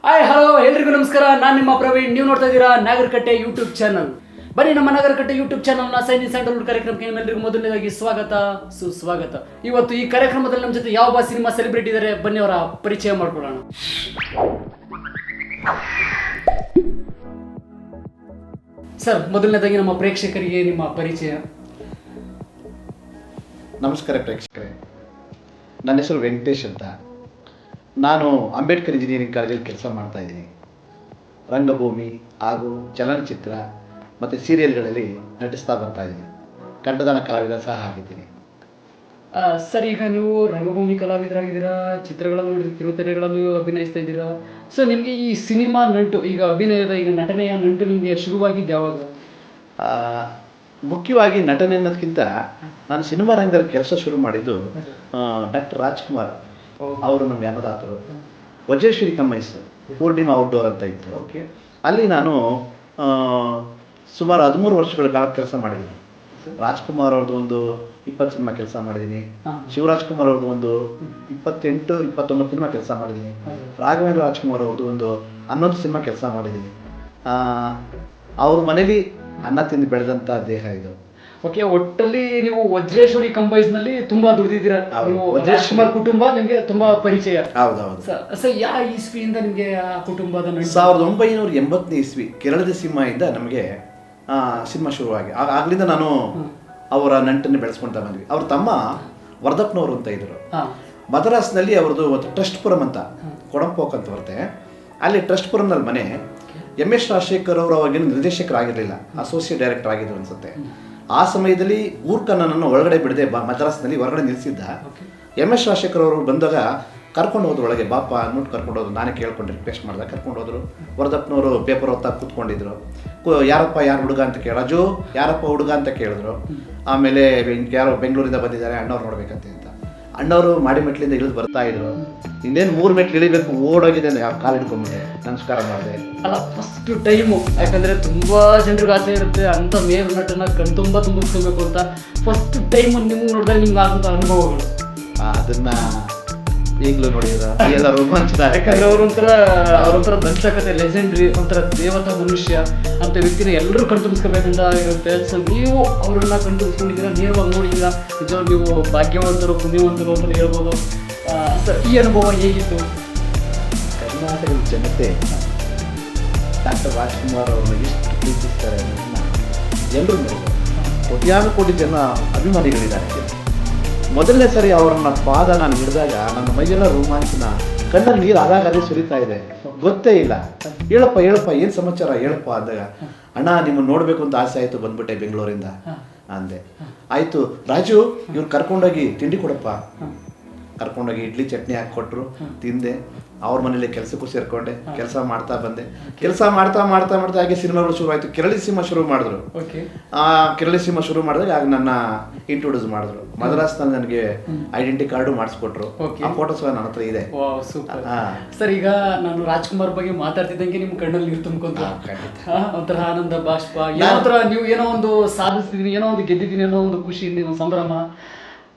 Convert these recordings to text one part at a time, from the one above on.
Hi hello ಎಲ್ರಿಗೂ ನಮಸ್ಕಾರ. ನಾನು ನಿಮ್ಮ ಪ್ರವೀಣ್. ನೀವು ನೋಡ್ತಾ ಇದ್ದೀರಾ ನಾಗರಕಟ್ಟೆ ಯೂಟ್ಯೂಬ್ ಚಾನಲ್. ಬನ್ನಿ ನಮ್ಮ ನಾಗರಕಟ್ಟೆ ಯೂಟ್ಯೂಬ್ ಚಾನಲ್ನ ಸೈನ್ ಇನ್ ಸ್ಯಾಂಡಲ್ವುಡ್ ಕಾರ್ಯಕ್ರಮಕ್ಕೆ ನಿಮ್ಮೆಲ್ಲರಿಗೂ ಮೊದಲನೇದಾಗಿ ಸ್ವಾಗತ ಸುಸ್ವಾಗತ. ಇವತ್ತು ಈ ಕಾರ್ಯಕ್ರಮದಲ್ಲಿ ನಮ್ಮ ಜೊತೆ ಯಾವ ಸಿನಿಮಾ ಸೆಲೆಬ್ರಿಟಿ ಇದ್ದಾರೆ, ಬನ್ನಿ ಅವರ ಪರಿಚಯ ಮಾಡ್ಕೊಳ್ಳೋಣ. ಸರ್, ಮೊದಲನೇದಾಗಿ ನಮ್ಮ ಪ್ರೇಕ್ಷಕರಿಗೆ ನಿಮ್ಮ ಪರಿಚಯ. ನಮಸ್ಕಾರ ಪ್ರೇಕ್ಷಕರೇ, ನನ್ನ ಹೆಸರು ವೆಂಕಟೇಶ್ ಅಂತ. ನಾನು ಅಂಬೇಡ್ಕರ್ ಇಂಜಿನಿಯರಿಂಗ್ ಕಾಲೇಜಲ್ಲಿ ಕೆಲಸ ಮಾಡ್ತಾ ಇದ್ದೀನಿ. ರಂಗಭೂಮಿ ಹಾಗೂ ಚಲನಚಿತ್ರ ಮತ್ತು ಸೀರಿಯಲ್ಗಳಲ್ಲಿ ನಟಿಸ್ತಾ ಬರ್ತಾ ಇದ್ದೀನಿ. ಕಂಠದಾನ ಕಲಾವಿದ ಸಹ ಆಗಿದ್ದೀನಿ. ಸರ್, ಈಗ ನೀವು ರಂಗಭೂಮಿ ಕಲಾವಿದರಾಗಿದ್ದೀರಾ, ಚಿತ್ರಗಳನ್ನು ನೋಡಿದ್ರೆ ಕಿರುತೆರೆಗಳನ್ನು ಅಭಿನಯಿಸ್ತಾ ಇದ್ದೀರಾ. ಸೊ ನಿಮಗೆ ಈ ಸಿನಿಮಾ ನಂಟು, ಈಗ ಅಭಿನಯದ ಈಗ ನಟನೆಯ ನಂಟು ನಿಮಗೆ ಶುರುವಾಗಿದ್ದು ಯಾವಾಗ? ಮುಖ್ಯವಾಗಿ ನಟನೆ ಅನ್ನೋದಕ್ಕಿಂತ ನಾನು ಸಿನಿಮಾ ರಂಗದಲ್ಲಿ ಕೆಲಸ ಶುರು ಮಾಡಿದ್ದು ಡಾಕ್ಟರ್ ರಾಜ್ಕುಮಾರ್ ಅವರು ನಮ್ಮ ಅನ್ನದಾತರು. ವಜ್ರೇಶ್ವರಿ ಕಮ್ಮೈಸ್ ಪೂರ್ಣಿಮಾ ಔಟ್ಡೋರ್ ಅಂತ ಇತ್ತು. ಅಲ್ಲಿ ನಾನು ಸುಮಾರು 13 ವರ್ಷಗಳ ಕಾಲ ಕೆಲಸ ಮಾಡಿದ್ದೀನಿ. ರಾಜ್ಕುಮಾರ್ ಅವ್ರದ್ದು ಒಂದು 20 ಸಿನಿಮಾ ಕೆಲಸ ಮಾಡಿದ್ದೀನಿ. ಶಿವರಾಜ್ ಕುಮಾರ್ ಅವ್ರದ್ದು ಒಂದು 28-29 ಸಿನಿಮಾ ಕೆಲಸ ಮಾಡಿದ್ದೀನಿ. ರಾಘವೇಂದ್ರ ರಾಜ್ಕುಮಾರ್ ಅವ್ರದ್ದು ಒಂದು 11 ಸಿನಿಮಾ ಕೆಲಸ ಮಾಡಿದ್ದೀನಿ. ಅವ್ರ ಮನೇಲಿ ಅನ್ನ ತಿಂದು ಬೆಳೆದಂಥ ದೇಹ ಇದು. ಓಕೆ, ಒಟ್ಟಲ್ಲಿ ನೀವು ವಜ್ರೇಶ್ವರಿ ಕಂಬೈಸ್ ನಲ್ಲಿ ತುಂಬಾ ದುಡಿದಿದ್ದೀರಾ. ರಾಜ್ಕುಮಾರ್ ಕುಟುಂಬ ನಿಮಗೆ ತುಂಬಾ ಪರಿಚಯ. ಹೌದೌದು ಸರ್, ಯಾವ ಇಸ್ವಿಯಿಂದ ನಿಮಗೆ ಆ ಕುಟುಂಬದ 1980ನೇ ಇಸ್ವಿ ಕೇರಳದ ಸಿನಿಮಾಯಿಂದ ನಮಗೆ ಸಿನಿಮಾ ಶುರುವಾಗಿ ಆಗ್ಲಿಂದ ನಾನು ಅವರ ನಂಟನ್ನು ಬೆಳೆಸ್ಕೊಳ್ತಾ ಬಂದ್ವಿ. ಅವ್ರ ತಮ್ಮ ವರ್ಧಪ್ನವರು ಅಂತ ಇದ್ರು. ಮದ್ರಾಸ್ನಲ್ಲಿ ಅವ್ರದ್ದು ಒಂದು ಟ್ರಸ್ಟ್ಪುರಂ ಅಂತ ಕೊಡಂಪೋಕ್ ಅಂತ ಬರುತ್ತೆ. ಅಲ್ಲಿ ಟ್ರಸ್ಟ್ಪುರಂನಲ್ಲಿ ಮನೆ. MS ರಾಜಶೇಖರ್ ಅವರು ಅವಾಗಿನ ನಿರ್ದೇಶಕರಾಗಿರಲಿಲ್ಲ, ಅಸೋಸಿಯೇಟ್ ಡೈರೆಕ್ಟರ್ ಆಗಿದ್ರು ಅನ್ಸುತ್ತೆ. ಆ ಸಮಯದಲ್ಲಿ ಊರ್ಕನ್ನನ್ನು ಒಳಗಡೆ ಬಿಡದೆ ಮದ್ರಾಸ್ನಲ್ಲಿ ಹೊರಗಡೆ ನಿಲ್ಲಿಸಿದ್ದ. MS ರಾಜಶೇಖರ್ ಅವರು ಬಂದಾಗ ಕರ್ಕೊಂಡು ಹೋದ್ರು ಒಳಗೆ. ಬಾಪ ಅಂದ್ಬಿಟ್ಟು ಕರ್ಕೊಂಡು ಹೋದ್ರು. ನಾನೇ ಕೇಳ್ಕೊಂಡು ರಿಕ್ವೆಸ್ಟ್ ಮಾಡಿದೆ, ಕರ್ಕೊಂಡು ಹೋದ್ರು. ವರ್ಧಪ್ನವರು ಪೇಪರ್ ಓದ್ತಾ ಕೂತ್ಕೊಂಡಿದ್ರು. ಯಾರಪ್ಪ ಯಾರು ಹುಡುಗ ಅಂತ ರಾಜು ಯಾರಪ್ಪ ಹುಡುಗ ಅಂತ ಕೇಳಿದ್ರು. ಆಮೇಲೆ ಯಾರೋ ಬೆಂಗಳೂರಿಂದ ಬಂದಿದ್ದಾರೆ, ಅಣ್ಣವ್ರು ನೋಡ್ಬೇಕಂತೆ ಅಂತ. ಅಣ್ಣವರು ಮಾಡಿ ಮೆಟ್ಲಿಂದ ಇಳಿದು ಬರ್ತಾ ಇದ್ರು. ಇನ್ನೇನು 3 ಮೆಟ್ಲು ಇಳಿಬೇಕು, ಓಡೋಗಿದೆ. ಯಾವ ಕಾಲು ಹಿಡ್ಕೊಂಡ್ಬಿಟ್ಟೆ, ನಮಸ್ಕಾರ ಮಾಡಿದೆ. ಅಲ್ಲ, ಫಸ್ಟ್ ಟೈಮು, ಯಾಕಂದ್ರೆ ತುಂಬಾ ಜನರಿಗೆ ಆಸೆ ಇರುತ್ತೆ ಅಂತ ಮೇಲ್ ನಟನ ಕಣ್ತುಂಬ ತುಂಬಿಸ್ಕೋಬೇಕು ಅಂತ. ಫಸ್ಟ್ ಟೈಮ್ ನಿಮ್ಗೆ ನೋಡಿದಾಗ ನಿಮ್ಗೆ ಆದಂಥ ಅನುಭವಗಳು ಅದನ್ನ ಈಗಲೂ ನೋಡಿದ್ರ ಎಲ್ಲ ರೋಮಾಂಚನ. ಯಾಕಂದ್ರೆ ಅವ್ರೊಂಥರ ದಂಶಕತೆ, ಲೆಜೆಂಡ್ರಿ, ಒಂಥರ ದೇವತಾ ಮನುಷ್ಯ ಅಂತ ವ್ಯಕ್ತಿನ ಎಲ್ಲರೂ ಕಣ್ತುಂಬಿಸ್ಕೋಬೇಕಂತ ಇರುತ್ತೆ. ಸೊ ನೀವು ಅವ್ರನ್ನ ಕಣ್ತುಂಬಿಸ್ಕೊಂಡಿದ್ದೀರಾ, ನೇರವಾಗಿ ನೋಡಿದ್ದೀರಾ. ನಿಜವಾಗ ನೀವು ಭಾಗ್ಯವಂತರು, ಪುಣ್ಯವಂತರು ಅಂತ ಹೇಳ್ಬೋದು. ಸರ್, ಈ ಅನುಭವ ಹೇಗಿತ್ತು? ಕರ್ನಾಟಕದ ಜನತೆ ಡಾಕ್ಟರ್ ರಾಜ್ಕುಮಾರ್ ಅವ್ರನ್ನ ಎಷ್ಟು ಪ್ರೀತಿಸ್ತಾರೆ ಅನ್ನೋದನ್ನ ಎಲ್ಲರೂ ನೋಡಿದ್ದಾರೆ. ಕೋಟಿ ಜನ ಅಭಿಮಾನಿಗಳಿದ್ದಾರೆ. ಮೊದಲನೇ ಸರಿ ಅವರನ್ನ ಪಾದ ನಾನು ಹಿಡಿದಾಗ ನನ್ನ ಮೈಯೆಲ್ಲ ರೋಮಾಂಚನ, ಕಣ್ಣಲ್ಲಿ ನೀರು ಆಗಾಗದೇ ಸುರಿತಾ ಇದೆ. ಗೊತ್ತೇ ಇಲ್ಲ. ಹೇಳಪ್ಪ ಏನು ಸಮಾಚಾರ ಹೇಳಪ್ಪ ಅಂದಾಗ, ಅಣ್ಣ ನಿಮ್ಮನ್ನು ನೋಡಬೇಕು ಅಂತ ಆಸೆ ಆಯಿತು, ಬಂದ್ಬಿಟ್ಟೆ ಬೆಂಗಳೂರಿಂದ ಅಂದೆ. ಆಯಿತು ರಾಜು, ಇವ್ರು ಕರ್ಕೊಂಡೋಗಿ ತಿಂಡಿ ಕೊಡಪ್ಪ. ಕರ್ಕೊಂಡೋಗಿ ಇಡ್ಲಿ ಚಟ್ನಿ ಹಾಕಿ ಕೊಟ್ಟರು, ತಿಂದೆ. ಅವ್ರ ಮನೇಲಿ ಕೆಲಸಕ್ಕೂ ಸೇರ್ಕೊಂಡೆ, ಕೆಲಸ ಮಾಡ್ತಾ ಬಂದೆ. ಕೆಲಸ ಮಾಡ್ತಾ ಹಾಗೆ ಸಿನಿಮಾಗಳು ಶುರು ಆಯಿತು. ಕೆರಳಿ ಸಿನಿಮಾ ಶುರು ಮಾಡಿದ್ರು. ಕೆರಳಿ ಸಿನಿಮಾ ಶುರು ಮಾಡಿದಾಗ ಆಗ ನನ್ನ ಇಂಟ್ರೊಡ್ಯೂಸ್ ಮಾಡಿದ್ರು. ಮದ್ರಾಸ್ನಲ್ಲಿ ನನಗೆ ಐಡೆಂಟಿ ಕಾರ್ಡು ಮಾಡಿಸ್ಕೊಟ್ರು. ಆ ಫೋಟೋಸ್ ನನ್ನ ಹತ್ರ ಇದೆ. ಸರ್, ಈಗ ನಾನು ರಾಜ್ಕುಮಾರ್ ಬಗ್ಗೆ ಮಾತಾಡ್ತಿದ್ದಂಗೆ ನಿಮ್ಮ ಕಣ್ಣಲ್ಲಿ ನೀರು ತುಂಬ್ಕೊಂತ, ಒಂಥರ ಆನಂದ ಬಾಷ್ಪ. ನೀವು ಏನೋ ಒಂದು ಸಾಧಿಸ್ತಿದೀನಿ, ಏನೋ ಒಂದು ಗೆದ್ದಿದ್ದೀನಿ ಅನ್ನೋ ಒಂದು ಖುಷಿ, ಸಂಭ್ರಮ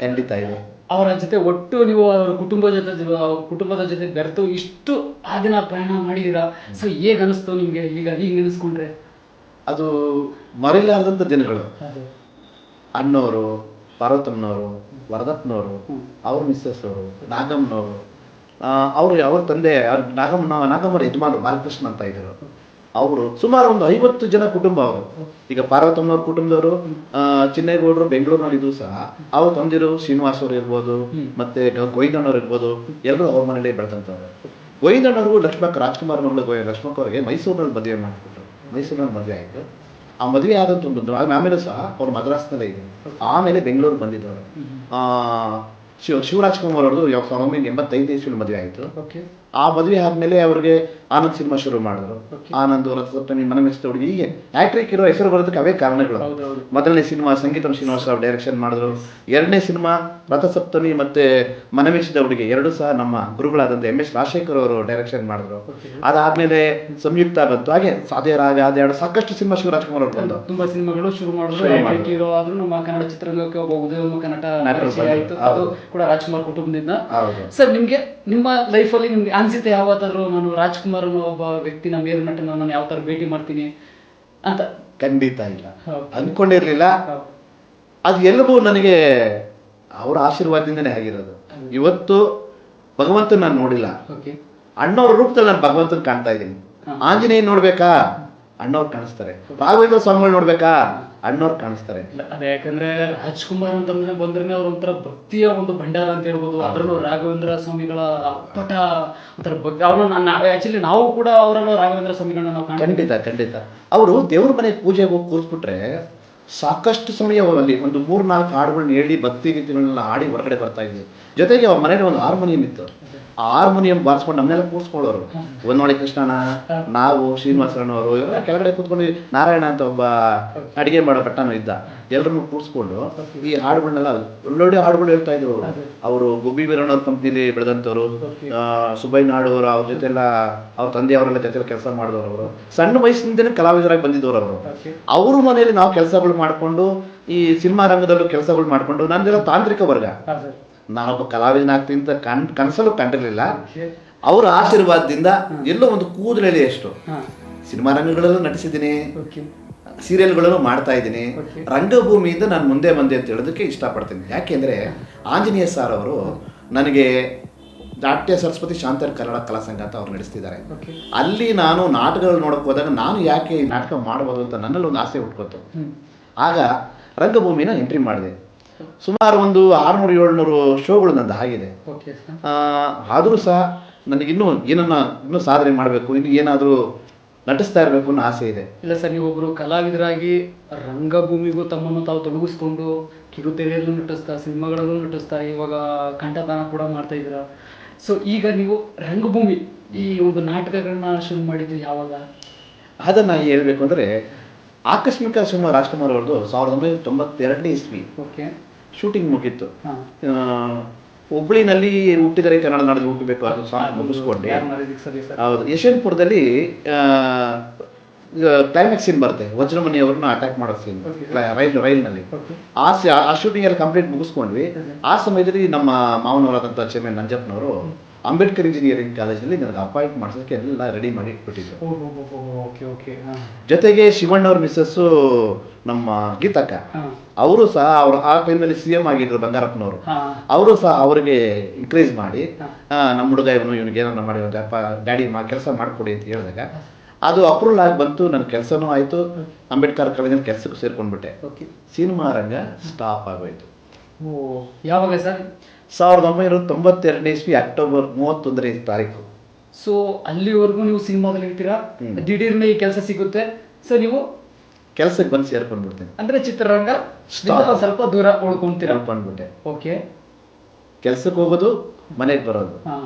ಖಂಡಿತ ಇದೆ. ಅವರ ಜೊತೆ ಒಟ್ಟು ನೀವು ಅವರ ಕುಟುಂಬದ ಜೊತೆ ಬೆರೆತು ಇಷ್ಟು ಆ ದಿನ ಪ್ರಯಾಣ ಮಾಡಿದ್ದೀರಾ. ಸೊ ಹೇಗೆ ಅನಿಸ್ತು ನಿಮಗೆ ಈಗ ನೆನೆಸ್ಕೊಂಡ್ರೆ? ಅದು ಮರೆಯಲಾರದಂಥ ದಿನಗಳು. ಅಣ್ಣವರು, ಪಾರ್ವತಮ್ಮನವರು, ವರದಪ್ಪನವರು, ಅವ್ರ ಮಿಸ್ಸಸ್ ಅವರು, ನಾಗಮ್ಮನವರು, ಅವ್ರ ತಂದೆ ನಾಗಮ್ಮನ ಯಜಮಾನರು ಬಾಲಕೃಷ್ಣ ಅಂತ ಇದ್ರು. ಅವರು ಸುಮಾರು ಒಂದು 50 ಜನ ಕುಟುಂಬ ಅವರು. ಈಗ ಪಾರ್ವತಮ್ಮನವ್ರ ಕುಟುಂಬದವರು ಚಿನ್ನೇಗೌಡರು ಬೆಂಗಳೂರಿನಲ್ಲಿ ಇದ್ದು ಸಹ ಅವ್ರ ತಂದಿರು ಶ್ರೀನಿವಾಸ್ ಅವರು ಇರ್ಬೋದು, ಮತ್ತೆ ಗೋವಿಂದಣ್ಣವ್ರು ಇರ್ಬೋದು, ಎಲ್ಲರೂ ಅವ್ರ ಮನೇಲಿ ಬೆಳೆದಂಥವ್ರು. ಗೋವಿಂದಣ್ಣವ್ರಿಗೂ ರಾಜ್ಕುಮಾರ್ ಮಗಳು ಲಕ್ಷ್ಮಕ್ಕ ಅವರಿಗೆ ಮೈಸೂರಿನಲ್ಲಿ ಮದುವೆ ಮಾಡಿಬಿಟ್ರು. ಮೈಸೂರಿನಲ್ಲಿ ಮದುವೆ ಆಯಿತು. ಆ ಮದುವೆ ಆದಂತ ಆಮೇಲೆ ಸಹ ಅವ್ರು ಮದ್ರಾಸ್ನಲ್ಲೇ ಇದೆ. ಆಮೇಲೆ ಬೆಂಗಳೂರು ಬಂದಿದ್ದವರು. ಶಿವರಾಜ್ ಕುಮಾರ್ ಅವ್ರದ್ದು 1985 ಇಸ್ವಿಯಲ್ಲಿ ಮದುವೆ ಆಯಿತು. ಆ ಮದುವೆ ಆದ್ಮೇಲೆ ಅವ್ರಿಗೆ ಆನಂದ್ ಸಿನಿಮಾ ಶುರು ಮಾಡಿದ್ರು. ಆನಂದ್, ರಥಸಪ್ತಮಿ, ಮನಮೆಚ್ಚಿದ ಹುಡುಗಿ, ಹೀಗೆ ಹ್ಯಾಟ್ರಿಕ್ ಇರೋ ಹೆಸರು ಬರೋದಕ್ಕೆ ಅವೇ ಕಾರಣಗಳು. ಮೊದಲನೇ ಸಿನಿಮಾ ಸಂಗೀತಂ ಶ್ರೀನಿವಾಸ ಅವರು ಡೈರೆಕ್ಷನ್ ಮಾಡಿದ್ರು. 2ನೇ ಸಿನಿಮಾ ರಥಸಪ್ತಮಿ ಮತ್ತೆ ಮನಮೆಚ್ಚಿದ ಹುಡುಗಿ, ಎರಡೂ ಸಹ ನಮ್ಮ ಗುರುಗಳಾದಂಥ MS ರಾಜಶೇಖರ್ ಅವರು ಡೈರೆಕ್ಷನ್ ಮಾಡಿದ್ರು. ಅದಾದ್ಮೇಲೆ ಸಂಯುಕ್ತ ಬಂತು. ಹಾಗೆ ಅದೇ ಸಾಕಷ್ಟು ಸಿನಿಮಾ ಶಿವರಾಜ್ಕುಮಾರ್ ಅವರು ಬಂದು ತುಂಬಾ ಸಿನಿಮಾಗಳು ಶುರು ಮಾಡಿದ್ರು. ನಮ್ಮ ಕನ್ನಡ ಚಿತ್ರರಂಗಕ್ಕೆ ಒಬ್ಬ ಉದಯೋನ್ಮುಖ ನಟ ಆಯಿತು, ಅದು ಕೂಡ ರಾಜ್ಕುಮಾರ್ ಕುಟುಂಬದಿಂದ. ಸರ್, ನಿಮ್ಗೆ ನಿಮ್ಮ ಲೈಫಲ್ಲಿ ನಿಮ್ಗೆ ಅನ್ಸುತ್ತೆ ಯಾವತ್ತಾದ್ರೂ ನಾನು ರಾಜ್ಕುಮಾರ್ ರಾಜ್ಕುಮಾರ್ ಅನ್ನೋ ಒಬ್ಬ ವ್ಯಕ್ತಿನ ಮೇರು ನಟನ ನಾನು ಯಾವ ತರ ಭೇಟಿ ಮಾಡ್ತೀನಿ ಅಂತ? ಖಂಡಿತ ಇಲ್ಲ, ಅಂದ್ಕೊಂಡಿರ್ಲಿಲ್ಲ. ಅದು ಎಲ್ಲವೂ ನನಗೆ ಅವರ ಆಶೀರ್ವಾದದಿಂದನೇ ಆಗಿರೋದು. ಇವತ್ತು ಭಗವಂತನ ನಾನು ನೋಡಿಲ್ಲ, ಅಣ್ಣವ್ರ ರೂಪದಲ್ಲಿ ನಾನು ಭಗವಂತನ ಕಾಣ್ತಾ ಇದ್ದೀನಿ. ಆಂಜನೇಯ ನೋಡ್ಬೇಕಾ, ಅಣ್ಣವ್ರು ಕಾಣಿಸ್ತಾರೆ. ರಾಘವೇಂದ್ರ ಸ್ವಾಮಿಗಳು ನೋಡ್ಬೇಕಾ, ಅಣ್ಣವ್ರು ಕಾಣಿಸ್ತಾರೆ. ಅದೇ ಯಾಕಂದ್ರೆ ರಾಜ್ಕುಮಾರ್ ಅಂತ ಬಂದ್ರೆ ಅವ್ರ ಒಂಥರ ಭಕ್ತಿಯ ಒಂದು ಭಂಡಾರ ಅಂತ ಹೇಳ್ಬೋದು. ಅದರಲ್ಲೂ ರಾಘವೇಂದ್ರ ಸ್ವಾಮಿಗಳ ಅಪ್ಪಟ ಒಂಥರ ಭಕ್ತಿ. ಅವ್ರನ್ನ ಆಕ್ಚುಲಿ ನಾವು ಕೂಡ ಅವರನ್ನು ರಾಘವೇಂದ್ರ ಸ್ವಾಮಿಗಳನ್ನ ನಾವು ಖಂಡಿತ ಅವರು ದೇವ್ರ ಮನೆ ಪೂಜೆಗೆ ಹೋಗಿ ಕೂರಿಸ್ಬಿಟ್ರೆ ಸಾಕಷ್ಟು ಸಮಯ ಅಲ್ಲಿ ಒಂದು 3-4 ಹಾಡುಗಳನ್ನ ಹೇಳಿ ಭಕ್ತಿ ಗೀತೆಗಳನ್ನೆಲ್ಲ ಹಾಡಿ ಹೊರಗಡೆ ಬರ್ತಾ ಇದ್ವಿ. ಜೊತೆಗೆ ಅವ್ರ ಮನೇಲಿ ಒಂದು ಹಾರ್ಮೋನಿಯಂ ಇತ್ತು. ಆ ಹಾರ್ಮೋನಿಯಂ ಬಾರಿಸ್ಕೊಂಡು ನಮ್ಮನ್ನೆಲ್ಲ ಕೂರಿಸ್ಕೊಳ್ಳೋರು. ಹೊನ್ನೊಳ್ಳಿ ಕೃಷ್ಣಣ್ಣ, ನಾವು ಶ್ರೀನಿವಾಸಣ್ಣವರು ಇವರೆಲ್ಲ ಕೆಳಗಡೆ ಕೂತ್ಕೊಂಡು, ನಾರಾಯಣ ಅಂತ ಒಬ್ಬ ಅಡಿಗೆ ಮಾಡೋ ಪಟ್ಟಣ ಇದ್ದ, ಎಲ್ಲರನ್ನು ಕೂರಿಸ್ಕೊಂಡು ಈ ಹಾಡುಗಳನ್ನೆಲ್ಲ ಒಳ್ಳೊಳ್ಳೆ ಹಾಡುಗಳು ಹೇಳ್ತಾ ಇದ್ರು. ಅವರು ಗುಬ್ಬಿ ವೀರಣ್ಣ ಕಂಪ್ನಿಲಿ ಬೆಳೆದಂಥವ್ರು, ಸುಬ್ಬಯ್ಯ ನಾಡವರು, ಅವ್ರ ಜೊತೆ ಎಲ್ಲ ಅವ್ರ ತಂದೆಯವರೆಲ್ಲ ಜೊತೆ ಕೆಲಸ ಮಾಡಿದವರು. ಅವರು ಸಣ್ಣ ವಯಸ್ಸಿನಿಂದನೇ ಕಲಾವಿದರಾಗಿ ಬಂದಿದ್ದವರು. ಅವ್ರ ಮನೆಯಲ್ಲಿ ನಾವು ಕೆಲಸಗಳು ಮಾಡಿಕೊಂಡು, ಈ ಸಿನಿಮಾ ರಂಗದಲ್ಲೂ ಕೆಲಸಗಳು ಮಾಡಿಕೊಂಡು, ನಂದೆಲ್ಲ ತಾಂತ್ರಿಕ ವರ್ಗ. ನಾನೊಬ್ಬ ಕಲಾವಿದನಾಗ್ತೀನಿ ಅಂತ ಕನಸಲ್ಲೂ ಕಂಡಿರಲಿಲ್ಲ. ಅವರ ಆಶೀರ್ವಾದದಿಂದ ಎಲ್ಲೋ ಒಂದು ಕೂದಲಲ್ಲಿ ಎಷ್ಟು ಸಿನಿಮಾ ರಂಗಗಳಲ್ಲೂ ನಟಿಸಿದ್ದೀನಿ, ಸೀರಿಯಲ್ಗಳಲ್ಲೂ ಮಾಡ್ತಾ ಇದ್ದೀನಿ. ರಂಗಭೂಮಿಯಿಂದ ನಾನು ಮುಂದೆ ಅಂತ ಹೇಳೋದಕ್ಕೆ ಇಷ್ಟಪಡ್ತೀನಿ. ಯಾಕೆಂದರೆ ಆಂಜನೇಯ ಸರ್ ಅವರು ನನಗೆ ನಾಟ್ಯ ಸರಸ್ವತಿ ಶಾಂತರ ಕನ್ನಡ ಕಲಾ ಸಂಘ ಅಂತ ಅವ್ರು ನಡೆಸ್ತಿದ್ದಾರೆ. ಅಲ್ಲಿ ನಾನು ನಾಟಕಗಳು ನೋಡೋಕೆ ಹೋದಾಗ ನಾನು ಯಾಕೆ ಈ ನಾಟಕ ಮಾಡ್ಬೋದು ಅಂತ ನನ್ನಲ್ಲಿ ಒಂದು ಆಸೆ ಹುಟ್ಕೋತು. ಆಗ ರಂಗಭೂಮಿನ ಎಂಟ್ರಿ ಮಾಡಿದೆ. ಸುಮಾರು ಒಂದು 600-700 ಶೋಗಳು ನಂದು ಆಗಿದೆ. ಆದರೂ ಸಹ ನನಗಿನ್ನೂ ಇನ್ನೂ ಸಾಧನೆ ಮಾಡಬೇಕು, ಇನ್ನು ಏನಾದರೂ ನಟಿಸ್ತಾ ಇರಬೇಕು ಅನ್ನೋ ಆಸೆ ಇದೆ. ಇಲ್ಲ ಸರ್, ನೀವೊಬ್ಬರು ಕಲಾವಿದರಾಗಿ ರಂಗಭೂಮಿಗೂ ತಮ್ಮನ್ನು ತಾವು ತೊಡಗಿಸ್ಕೊಂಡು ಕಿರುತೆರೆಯಲ್ಲೂ ನಟಿಸ್ತಾ, ಸಿನಿಮಾಗಳಲ್ಲೂ ನಟಿಸ್ತಾ, ಇವಾಗ ಕಂಠದಾನ ಕೂಡ ಮಾಡ್ತಾ ಇದ್ದೀರಾ. ಸೊ ಈಗ ನೀವು ರಂಗಭೂಮಿ ಈ ಒಂದು ನಾಟಕಗಳನ್ನ ಶುರು ಮಾಡಿದ್ದು ಯಾವಾಗ? ಅದನ್ನು ಹೇಳ್ಬೇಕು ಅಂದರೆ ಆಕಸ್ಮಿಕ ರಾಜ್ಕುಮಾರ್ ಅವ್ರದ್ದು 1992ನೇ ಇಸ್ವಿ ಶೂಟಿಂಗ್ ಮುಗೀತು. ಹುಬ್ಳಿನಲ್ಲಿ ಹುಟ್ಟಿದರೆ ಕನ್ನಡ ನಾಡಲ್ಲಿ ಹುಟ್ಟಬೇಕು ಅದು ಸಾಂಗ್ ಮುಗಿಸ್ಕೊಂಡೆ. ಹೌದು, ಯಶವಂತಪುರದಲ್ಲಿ ಕ್ಲೈಮ್ಯಾಕ್ಸ್ ಸೀನ್ ಬರುತ್ತೆ, ವಜ್ರಮಣಿ ಅವ್ರನ್ನ ಅಟ್ಯಾಕ್ ಮಾಡೋ ಸೀನ್ ರೈಲ್ನಲ್ಲಿ. ಆ ಶೂಟಿಂಗ್ ಎಲ್ಲ ಕಂಪ್ಲೀಟ್ ಮುಗಿಸ್ಕೊಂಡ್ವಿ. ಆ ಸಮಯದಲ್ಲಿ ನಮ್ಮ ಮಾವನವರಾದಂಥ ಚೇರ್ಮನ್ ನಂಜಪ್ಪನವರು ಅಂಬೇಡ್ಕರ್ ಇಂಜಿನಿಯರಿಂಗ್ ಕಾಲೇಜಲ್ಲಿ ನನಗೆ ಅಪಾಯಿಂಟ್ ಮಾಡಿಸೋಕ್ಕೆ ಎಲ್ಲ ರೆಡಿ ಮಾಡಿ ಇಟ್ಬಿಟ್ಟಿದ್ರು. ಜೊತೆಗೆ ಶಿವಣ್ಣವ್ರ ಮಿಸ್ಸಸ್ಸು ನಮ್ಮ ಗೀತಕ್ಕ, ಅವರು ಸಹ ಅವರು ಆ ಟೈಮ್ನಲ್ಲಿ CM ಆಗಿದ್ರು ಬಂಗಾರಪ್ಪನವರು. ಅವರು ಸಹ ಅವರಿಗೆ ಎಂಕರೇಜ್ ಮಾಡಿ ನಮ್ಮ ಹುಡುಗ ಇವನಿಗೆ ಏನಾದ್ರು ಮಾಡಿ ಅಪ್ಪ ಡ್ಯಾಡಿ ಕೆಲಸ ಮಾಡಿಕೊಡಿ ಅಂತ ಹೇಳಿದಾಗ ಅದು ಅಪ್ರೂವಲ್ ಆಗಿ ಬಂತು. ನನ್ನ ಕೆಲಸನೂ ಆಯಿತು, ಅಂಬೇಡ್ಕರ್ ಕಾಲೇಜಲ್ಲಿ ಕೆಲಸಕ್ಕೂ ಸೇರ್ಕೊಂಡ್ಬಿಟ್ಟೆ. ಸಿನಿಮಾ ರಂಗ ಸ್ಟಾಪ್ ಆಗೋಯ್ತು. ಯಾವಾಗ ಸರ್? 1992ನೇ ಇಸ್ವಿ ಅಕ್ಟೋಬರ್ 31ನೇ ತಾರೀಕು. ಸೊ ಅಲ್ಲಿವರೆಗೂ ನೀವು ಸಿನಿಮಾದಲ್ಲಿ ಇರ್ತೀರಾ, ದಿಢೀರ್ನೆ ಈ ಕೆಲಸ ಸಿಗುತ್ತೆ, ಸೊ ನೀವು ಕೆಲಸಕ್ಕೆ ಬಂದು ಸೇರ್ಕೊಂಡ್ಬಿಡ್ತೀನಿ. ಅಂದ್ರೆ ಚಿತ್ರರಂಗ ಸ್ವಲ್ಪ ದೂರ ಉಳ್ಕೊಂತೀರಾ? ಬಂದ್ಬಿಟ್ಟೆ. ಓಕೆ. ಕೆಲ್ಸಕ್ಕೆ ಹೋಗೋದು, ಮನೆಗೆ ಬರೋದು,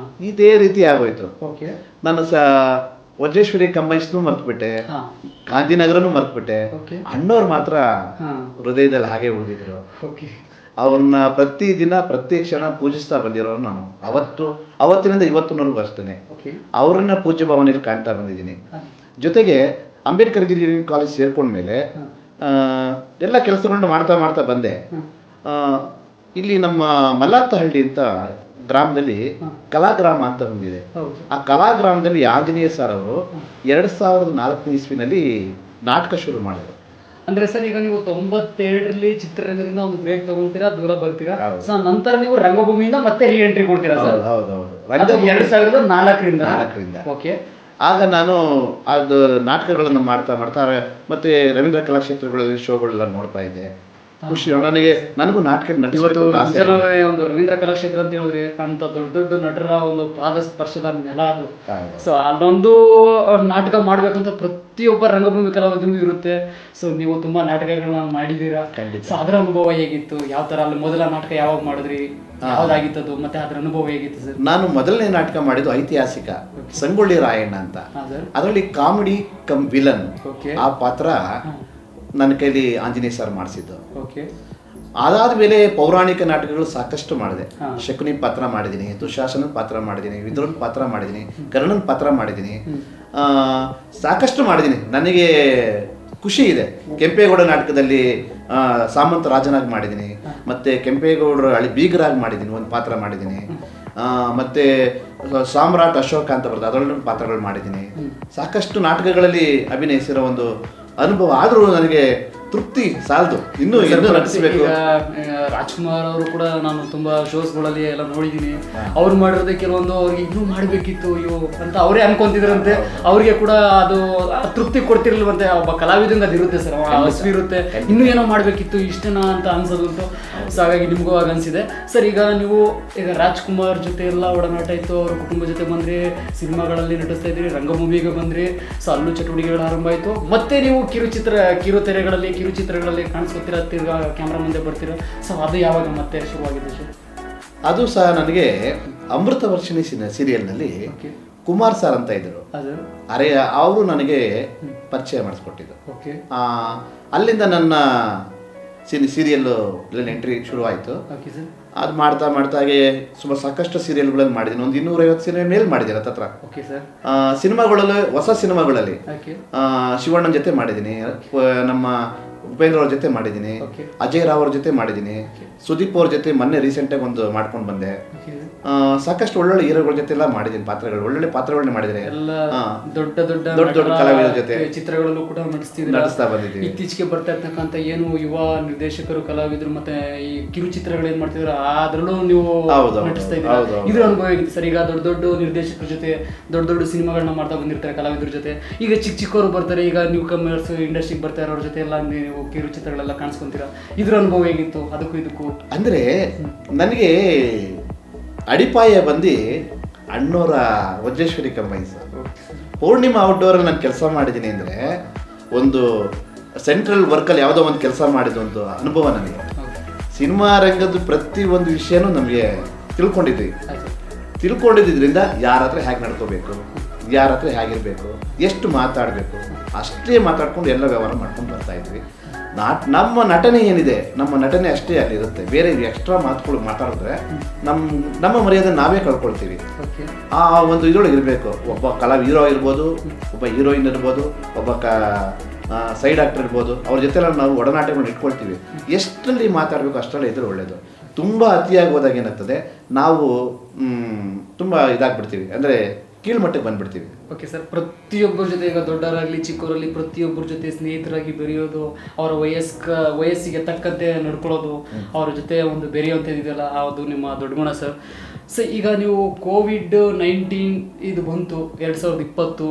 ಇದೇ ರೀತಿ ಆಗೋಯ್ತು. ನಾನು ವಜ್ರೇಶ್ವರಿ ಕಂಬೈನ್ಸ್ನು ಮರ್ತ್ಬಿಟ್ಟೆ, ಗಾಂಧಿನಗರನು ಮರ್ತ್ಬಿಟ್ಟೆ. ಅಣ್ಣವ್ರು ಮಾತ್ರ ಹೃದಯದಲ್ಲಿ ಹಾಗೆ ಉಳಿದಿದ್ರು. ಅವ್ರನ್ನ ಪ್ರತಿದಿನ ಪ್ರತಿ ಕ್ಷಣ ಪೂಜಿಸ್ತಾ ಬಂದಿರೋರು ನಾನು. ಅವತ್ತಿನಿಂದ ಇವತ್ತಿನವರೆಗೂ ಅಷ್ಟೇ ಅವರನ್ನ ಪೂಜ್ಯ ಭಾವನೆಯಲ್ಲಿ ಕಾಣ್ತಾ ಬಂದಿದ್ದೀನಿ. ಜೊತೆಗೆ ಅಂಬೇಡ್ಕರ್ ಇಂಜಿನಿಯರಿಂಗ್ ಕಾಲೇಜ್ ಸೇರ್ಕೊಂಡ್ಮೇಲೆ ಎಲ್ಲ ಕೆಲಸಗಳನ್ನ ಮಾಡ್ತಾ ಬಂದೆ. ಇಲ್ಲಿ ನಮ್ಮ ಮಲ್ಲಾತ್ತಹಳ್ಳಿ ಅಂತ ಗ್ರಾಮದಲ್ಲಿ ಕಲಾಗ್ರಾಮ ಅಂತ ಬಂದಿದೆ. ಆ ಕಲಾಗ್ರಾಮದಲ್ಲಿ ಆಂಜನೇಯ ಸರ್ ಅವರು 2004ನೇ ಇಸ್ವಿನಲ್ಲಿ ನಾಟಕ ಶುರು ಮಾಡಿದ್ರು. ಅಂದ್ರೆ ಸರ್, ಈಗ ನೀವು 92ರಲ್ಲಿ ಚಿತ್ರರಂಗದಿಂದ ಒಂದು ಬ್ರೇಕ್ ತಗೊಳ್ತೀರಾ, ದೂರ ಬರ್ತೀರಾ, ನಂತರ ನೀವು ರಂಗಭೂಮಿಯಿಂದ ಮತ್ತೆ ರೀ ಎಂಟ್ರಿ ಕೊಡ್ತೀರಾ ಸರ್? ಹೌದೌದು, 2004ರಿಂದ. ಓಕೆ. ಆಗ ನಾನು ಅದು ನಾಟಕಗಳನ್ನು ಮಾಡ್ತಾ ಮತ್ತೆ ರವೀಂದ್ರ ಕಲಾಕ್ಷೇತ್ರಗಳಲ್ಲಿ ಶೋಗಳೆಲ್ಲ ನೋಡ್ತಾ ಇದ್ದೆ. ಖುಷಿ ನನಗೂ ನಾಟಕ ಒಂದು ರವೀಂದ್ರ ಕಲಾಕ್ಷೇತ್ರ ಅಂತ ಹೇಳಿದ್ರೆ ಅಂತ ದೊಡ್ಡ ನಟರ ಒಂದು ಪಾದ ಸ್ಪರ್ಶದ ನೆಲ ಅದು. ಸೊ ಅಲ್ಲೊಂದು ನಾಟಕ ಮಾಡ್ಬೇಕಂತ ಪ್ರತಿಯೊಬ್ಬ ರಂಗಭೂಮಿ ಕಲಾವಿದರಿಗೂ ಇರುತ್ತೆ. ಸೊ ನೀವು ತುಂಬಾ ನಾಟಕಗಳನ್ನ ಮಾಡಿದೀರಾ. ಸೊ ಅದರ ಅನುಭವ ಹೇಗಿತ್ತು? ಯಾವ ತರ ಅಲ್ಲಿ ಮೊದಲ ನಾಟಕ ಯಾವಾಗ ಮಾಡಿದ್ರಿ, ಯಾವ್ದಾಗಿತ್ತದು, ಮತ್ತೆ ಅದರ ಅನುಭವ ಹೇಗಿತ್ತು ಸರ್? ನಾನು ಮೊದಲನೇ ನಾಟಕ ಮಾಡಿದ್ದು ಐತಿಹಾಸಿಕ ಸಂಗೊಳ್ಳಿ ರಾಯಣ್ಣ ಅಂತ. ಅದರಲ್ಲಿ ಕಾಮಿಡಿ ಕಮ್ ವಿಲನ್ ಆ ಪಾತ್ರ ನನ್ನ ಕೈಲಿ ಆಂಜನೇಯ ಸರ್ ಮಾಡಿಸಿದ್ದು. ಅದಾದ ಮೇಲೆ ಪೌರಾಣಿಕ ನಾಟಕಗಳು ಸಾಕಷ್ಟು ಮಾಡಿದೆ. ಶಕುನಿ ಪಾತ್ರ ಮಾಡಿದ್ದೀನಿ, ದುಶಾಸನದ ಪಾತ್ರ ಮಾಡಿದ್ದೀನಿ, ವಿದುರನ ಪಾತ್ರ ಮಾಡಿದ್ದೀನಿ, ಕರ್ಣನ ಪಾತ್ರ ಮಾಡಿದ್ದೀನಿ, ಸಾಕಷ್ಟು ಮಾಡಿದ್ದೀನಿ. ನನಗೆ ಖುಷಿ ಇದೆ. ಕೆಂಪೇಗೌಡ ನಾಟಕದಲ್ಲಿ ಸಾಮಂತ ರಾಜನಾಗಿ ಮಾಡಿದ್ದೀನಿ, ಮತ್ತೆ ಕೆಂಪೇಗೌಡರ ಬೀಗರಾಗಿ ಮಾಡಿದ್ದೀನಿ, ಒಂದು ಪಾತ್ರ ಮಾಡಿದ್ದೀನಿ. ಮತ್ತೆ ಸಾಮ್ರಾಟ್ ಅಶೋಕ ಅಂತ ಬರ್ತದೆ, ಅದರಲ್ಲೂ ಪಾತ್ರಗಳು ಮಾಡಿದ್ದೀನಿ. ಸಾಕಷ್ಟು ನಾಟಕಗಳಲ್ಲಿ ಅಭಿನಯಿಸಿರೋ ಒಂದು ಅನುಭವ. ಆದರೂ ನನಗೆ ತೃಪ್ತಿ ಸಾಲದು, ಇನ್ನೂ ನಟಿಸಬೇಕು. ಈಗ ರಾಜ್ಕುಮಾರ್ ಅವರು ಕೂಡ ನಾನು ತುಂಬಾ ಶೋಸ್ಗಳಲ್ಲಿ ಎಲ್ಲ ನೋಡಿದ್ದೀನಿ. ಅವ್ರು ಮಾಡಿರೋದೇ ಕೆಲವೊಂದು ಅವ್ರಿಗೆ ಇನ್ನೂ ಮಾಡಬೇಕಿತ್ತು ಅಯ್ಯೋ ಅಂತ ಅವರೇ ಅನ್ಕೊಂತಿದ್ರಂತೆ. ಅವ್ರಿಗೆ ಕೂಡ ಅದು ತೃಪ್ತಿ ಕೊಡ್ತಿರ್ಲಿಲ್ವಂತೆ. ಒಬ್ಬ ಕಲಾವಿದಂಗೆ ಅದಿರುತ್ತೆ ಸರ್, ಹಸಿವು ಇರುತ್ತೆ, ಇನ್ನೂ ಏನೋ ಮಾಡಬೇಕಿತ್ತು ಇಷ್ಟೇನಾ ಅಂತ ಅನ್ಸೋದುಂಟು. ಸೊ ಹಾಗಾಗಿ ನಿಮಗೂ ಆಗ ಅನಿಸಿದೆ ಸರ್. ಈಗ ನೀವು ಈಗ ರಾಜ್ಕುಮಾರ್ ಜೊತೆ ಎಲ್ಲ ಒಡನಾಟ ಇತ್ತು, ಅವ್ರ ಕುಟುಂಬ ಜೊತೆ ಬಂದ್ರಿ, ಸಿನಿಮಾಗಳಲ್ಲಿ ನಟಿಸ್ತಾ ಇದ್ರಿ, ರಂಗಭೂಮಿಗೆ ಬಂದ್ರಿ. ಸೊ ಅಲ್ಲೂ ಚಟುವಟಿಕೆಗಳು ಆರಂಭ ಆಯಿತು. ಮತ್ತೆ ನೀವು ಕಿರುಚಿತ್ರಗಳಲ್ಲಿ ಕಾಣಿಸ್ಕೊತೀರಾ, ತಿರ್ಗಾ ಕ್ಯಾಮ್ರಾ ಮುಂದೆ ಬರ್ತೀರಾ. ಸೊ ಅದು ಯಾವಾಗ ಮತ್ತೆ ಶುರುವಾಗಿದೆ ಸರ್? ಅದು ಸಹ ನನಗೆ ಅಮೃತ ವರ್ಷಿಣಿ ಸೀರಿಯಲ್ನಲ್ಲಿ ಕುಮಾರ್ ಸರ್ ಅಂತ ಇದ್ರು, ಅವರು ನನಗೆ ಪರಿಚಯ ಮಾಡಿಸ್ಕೊಟ್ಟಿದ್ದು. ಅಲ್ಲಿಂದ ನನ್ನ ಸೀರಿಯಲ್ ಎಂಟ್ರಿ ಶುರುವಾಯಿತು. ಅದು ಮಾಡ್ತಾ ಹಾಗೆ ಸುಮಾರು ಸಾಕಷ್ಟು ಸೀರಿಯಲ್ಗಳಲ್ಲಿ ಮಾಡಿದ್ದೀನಿ. ಒಂದು 250 ಸಿನಿಮಾ ಮೇಲೆ ಮಾಡಿದ್ದೀನಿ ಹತ್ರ. ಸಿನಿಮಾಗಳಲ್ಲಿ, ಹೊಸ ಸಿನಿಮಾಗಳಲ್ಲಿ ಶಿವಣ್ಣನ ಜೊತೆ ಮಾಡಿದ್ದೀನಿ, ನಮ್ಮ ಉಪೇಂದ್ರ ಅವ್ರ ಜೊತೆ ಮಾಡಿದ್ದೀನಿ, ಅಜಯ್ ರಾವ್ ಅವ್ರ ಜೊತೆ ಮಾಡಿದ್ದೀನಿ, ಸುದೀಪ್ ಅವ್ರ ಜೊತೆ ಮೊನ್ನೆ ರೀಸೆಂಟಾಗಿ ಒಂದು ಮಾಡ್ಕೊಂಡು ಬಂದೆ. ಸಾಕಷ್ಟು ಒಳ್ಳೊಳ್ಳೆ ಹೀರೋಗಳ ಜೊತೆ ಎಲ್ಲ ಮಾಡಿದ್ದೀನಿ ಪಾತ್ರಗಳು, ಒಳ್ಳೊಳ್ಳೆ ಪಾತ್ರಗಳನ್ನ ಮಾಡಿದ್ದೀನಿ. ದೊಡ್ಡ ಕಲಾವಿದರ ಜೊತೆ ಚಿತ್ರಗಳಲ್ಲೂ ಕೂಡ ನಟಿಸ್ತಾ ಬಂದಿದ್ದೀನಿ. ಇತ್ತೀಚೆಗೆ ಬರ್ತಾ ಇರ್ತಕ್ಕಂಥ ಏನು ಯುವ ನಿರ್ದೇಶಕರು, ಕಲಾವಿದರು ಮತ್ತೆ ಈ ಕಿರುಚಿತ್ರಗಳು ಏನ್ ಮಾಡ್ತಿದ್ರು ಅದ್ರಲ್ಲೂ ನೀವು ನಟಿಸ್ತಾ ಇದ್ದೀರಾ. ಇದ್ರ ಅನುಭವ ಹೇಗಿದೆ ಸರ್? ಈಗ ದೊಡ್ಡ ನಿರ್ದೇಶಕರ ಜೊತೆ ದೊಡ್ಡ ಸಿನಿಮಾಗಳನ್ನ ಮಾಡ್ತಾ ಬಂದಿರ್ತಾರೆ ಕಲಾವಿದರ ಜೊತೆ. ಈಗ ಚಿಕ್ಕವರು ಬರ್ತಾರೆ, ಈಗ ನ್ಯೂ ಕಮರ್ಸ್ ಇಂಡಸ್ಟ್ರಿಗೆ ಬರ್ತಾರೆ, ಅವ್ರ ಜೊತೆ ಎಲ್ಲ ನೀವು ಕಿರುಚಿತ್ರಗಳೆಲ್ಲ ಕಾಣಿಸ್ಕೊಂತೀರಾ. ಇದ್ರ ಅನುಭವ ಹೇಗಿತ್ತು ಅದಕ್ಕೂ ಇದಕ್ಕೂ? ಅಂದ್ರೆ ನನಗೆ ಅಡಿಪಾಯ ಬಂದು ಅಣ್ಣೋರ ವಜ್ರೇಶ್ವರಿ ಕಂಬೈನ್ಸ್, ಪೂರ್ಣಿಮಾ ಔಟ್ಡೋರ್ ನಾನು ಕೆಲಸ ಮಾಡಿದ್ದೀನಿ. ಅಂದರೆ ಒಂದು ಸೆಂಟ್ರಲ್ ವರ್ಕಲ್ಲಿ ಯಾವುದೋ ಒಂದು ಕೆಲಸ ಮಾಡಿದ ಒಂದು ಅನುಭವ ನನಗೆ. ಸಿನಿಮಾ ರಂಗದ ಪ್ರತಿ ಒಂದು ವಿಷಯನೂ ನಮಗೆ ತಿಳ್ಕೊಂಡಿದ್ದರಿಂದ ಯಾರ ಹತ್ರ ಹೇಗೆ ನಡ್ಕೋಬೇಕು, ಯಾರ ಹತ್ರ ಹೇಗಿರಬೇಕು, ಎಷ್ಟು ಮಾತಾಡಬೇಕು, ಅಷ್ಟೇ ಮಾತಾಡ್ಕೊಂಡು ಎಲ್ಲ ವ್ಯವಹಾರ ಮಾಡ್ಕೊಂಡು ಬರ್ತಾ ಇದ್ವಿ. ನಮ್ಮ ನಟನೆ ಏನಿದೆ, ನಮ್ಮ ನಟನೆ ಅಷ್ಟೇ ಅಲ್ಲಿರುತ್ತೆ. ಬೇರೆ ಎಕ್ಸ್ಟ್ರಾ ಮಾತುಗಳು ಮಾತಾಡಿದ್ರೆ ನಮ್ಮ ಮರ್ಯಾದೆ ನಾವೇ ಕಳ್ಕೊಳ್ತೀವಿ. ಆ ಒಂದು ಇದರೊಳಗೆ ಇರಬೇಕು. ಒಬ್ಬ ಹೀರೋ ಇರ್ಬೋದು, ಒಬ್ಬ ಹೀರೋಯಿನ್ ಇರ್ಬೋದು, ಒಬ್ಬ ಸೈಡ್ ಆಕ್ಟರ್ ಇರ್ಬೋದು, ಅವ್ರ ಜೊತೆಲ್ಲ ನಾವು ಒಡನಾಟಗಳನ್ನ ಇಟ್ಕೊಳ್ತೀವಿ. ಎಷ್ಟರಲ್ಲಿ ಮಾತಾಡಬೇಕು ಅಷ್ಟರಲ್ಲಿ ಇದ್ರೆ ಒಳ್ಳೆಯದು. ತುಂಬ ಅತಿಯಾಗಿ ಹೋದಾಗ ಏನಾಗ್ತದೆ, ನಾವು ತುಂಬ ಇದಾಗ್ಬಿಡ್ತೀವಿ, ಅಂದರೆ ಕೀಳ್ಮಟ್ಟಕ್ಕೆ ಬಂದ್ಬಿಡ್ತೀವಿ. ಓಕೆ ಸರ್, ಪ್ರತಿಯೊಬ್ಬರ ಜೊತೆ ಈಗ ದೊಡ್ಡವರಾಗಲಿ ಚಿಕ್ಕವರಲ್ಲಿ ಪ್ರತಿಯೊಬ್ಬರ ಜೊತೆ ಸ್ನೇಹಿತರಾಗಿ ಬೆರೆಯೋದು, ಅವರ ವಯಸ್ಸಿಗೆ ತಕ್ಕಂತೆ ನಡ್ಕೊಳ್ಳೋದು, ಅವರ ಜೊತೆ ಒಂದು ಬೆರೆಯುವಂಥದ್ದಿದೆಯಲ್ಲ, ಅದು ನಿಮ್ಮ ದೊಡ್ಡ ಗುಣ ಸರ್. ಸೊ ಈಗ ನೀವು COVID-19 ಇದು ಬಂತು 2020,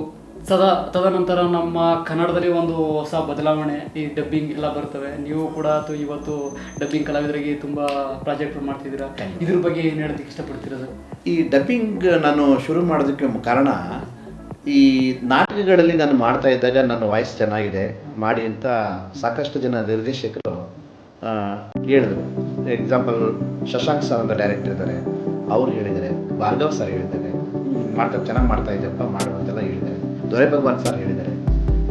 ತದನಂತರ ನಮ್ಮ ಕನ್ನಡದಲ್ಲಿ ಒಂದು ಹೊಸ ಬದಲಾವಣೆ, ಈ ಡಬ್ಬಿಂಗ್ ಎಲ್ಲ ಬರ್ತವೆ. ನೀವು ಕೂಡ ಇವತ್ತು ಡಬ್ಬಿಂಗ್ ಕಲಾವಿದರಿಗೆ ತುಂಬ ಪ್ರಾಜೆಕ್ಟ್ ಮಾಡ್ತಿದ್ದೀರಾ. ಇದ್ರ ಬಗ್ಗೆ ಏನು ಹೇಳೋದಕ್ಕೆ ಇಷ್ಟಪಡ್ತಿರೋದು? ಈ ಡಬ್ಬಿಂಗ್ ನಾನು ಶುರು ಮಾಡೋದಕ್ಕೆ ಕಾರಣ, ಈ ನಾಟಕಗಳಲ್ಲಿ ನಾನು ಮಾಡ್ತಾ ಇದ್ದಾಗ ನನ್ನ ವಾಯ್ಸ್ ಚೆನ್ನಾಗಿದೆ ಮಾಡಿ ಅಂತ ಸಾಕಷ್ಟು ಜನ ನಿರ್ದೇಶಕರು ಹೇಳಿದ್ರು. ಎಕ್ಸಾಂಪಲ್ ಶಶಾಂಕ್ ಸರ್ ಅಂತ ಡೈರೆಕ್ಟರ್ ಇದ್ದಾರೆ, ಅವ್ರು ಹೇಳಿದ್ದಾರೆ. ಭಾರ್ಗವ್ ಸರ್ ಹೇಳಿದ್ದಾರೆ, ಚೆನ್ನಾಗಿ ಮಾಡ್ತಾ ಇದ್ದಪ್ಪ ಮಾಡು ಅಂತೆಲ್ಲ ಹೇಳಿದ್ದಾರೆ. ದೊರೆ ಭಗವಾನ್ ಸರ್ ಹೇಳಿದ್ದಾರೆ.